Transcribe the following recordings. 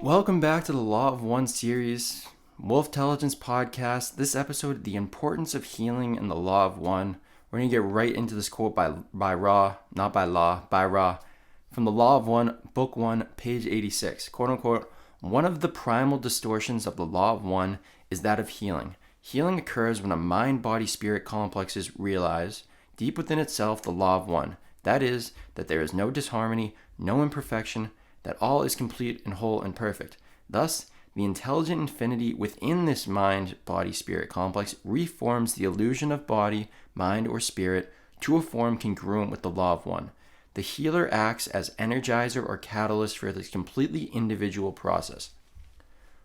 Welcome back to the Law of One series, Wolftelligence podcast. This episode, the importance of healing and the Law of One. We're going to get right into this quote by Ra, not by Law, by Ra, from the Law of One, Book 1, page 86. Quote unquote, one of the primal distortions of the Law of One is that of healing. Healing occurs when a mind-body-spirit complexes realize, deep within itself, the Law of One. That is, that there is no disharmony, no imperfection, that all is complete and whole and perfect. Thus, the intelligent infinity within this mind-body-spirit complex reforms the illusion of body, mind, or spirit to a form congruent with the Law of One. The healer acts as energizer or catalyst for this completely individual process.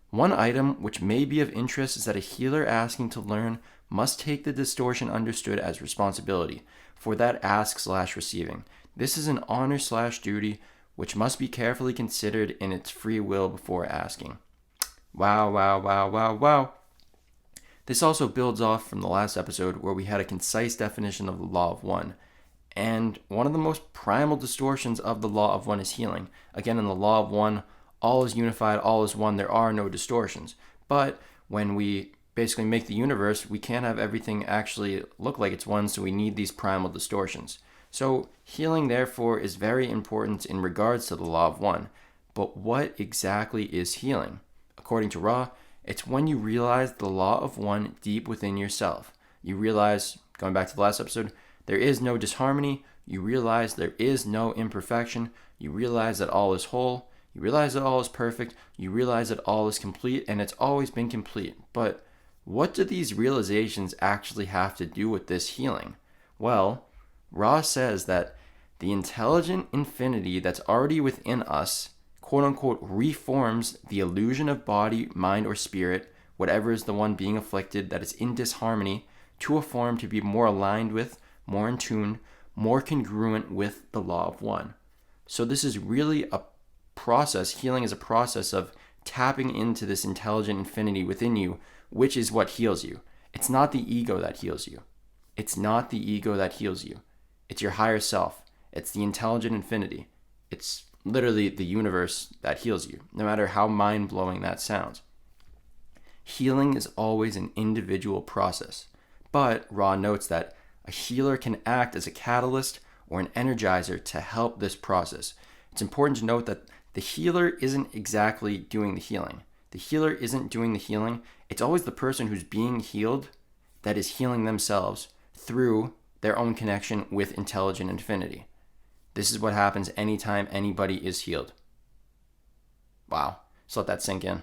One item which may be of interest is that a healer asking to learn must take the distortion understood as responsibility for that ask/receiving. This is an honor/duty which must be carefully considered in its free will before asking. Wow. This also builds off from the last episode where we had a concise definition of the Law of One. And one of the most primal distortions of the Law of One is healing. Again, in the Law of One, all is unified, all is one, there are no distortions. But when we basically make the universe, we can't have everything actually look like it's one, so we need these primal distortions. So healing, therefore, is very important in regards to the Law of One. But what exactly is healing? According to Ra, it's when you realize the Law of One deep within yourself. You realize, going back to the last episode, there is no disharmony. You realize there is no imperfection. You realize that all is whole. You realize that all is perfect. You realize that all is complete, and it's always been complete. But what do these realizations actually have to do with this healing? Well, Ra says that the intelligent infinity that's already within us, quote unquote, reforms the illusion of body, mind, or spirit, whatever is the one being afflicted that is in disharmony, to a form to be more aligned with, more in tune, more congruent with the Law of One. So this is really a process. Healing is a process of tapping into this intelligent infinity within you, which is what heals you. It's not the ego that heals you. It's not the ego that heals you. It's your higher self. It's the intelligent infinity. It's literally the universe that heals you, no matter how mind-blowing that sounds. Healing is always an individual process, but Ra notes that a healer can act as a catalyst or an energizer to help this process. It's important to note that the healer isn't exactly doing the healing. The healer isn't doing the healing. It's always the person who's being healed that is healing themselves through their own connection with intelligent infinity. This is what happens anytime anybody is healed. Wow, just let that sink in.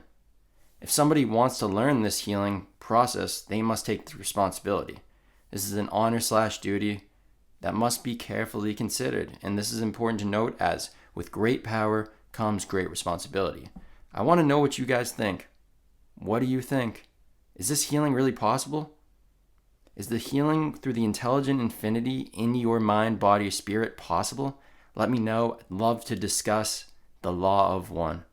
If somebody wants to learn this healing process, they must take the responsibility. This is an honor/duty that must be carefully considered, and this is important to note as with great power comes great responsibility. I want to know what you guys think. What do you think? Is this healing really possible? Is the healing through the intelligent infinity in your mind, body, spirit possible? Let me know. I'd love to discuss the Law of One.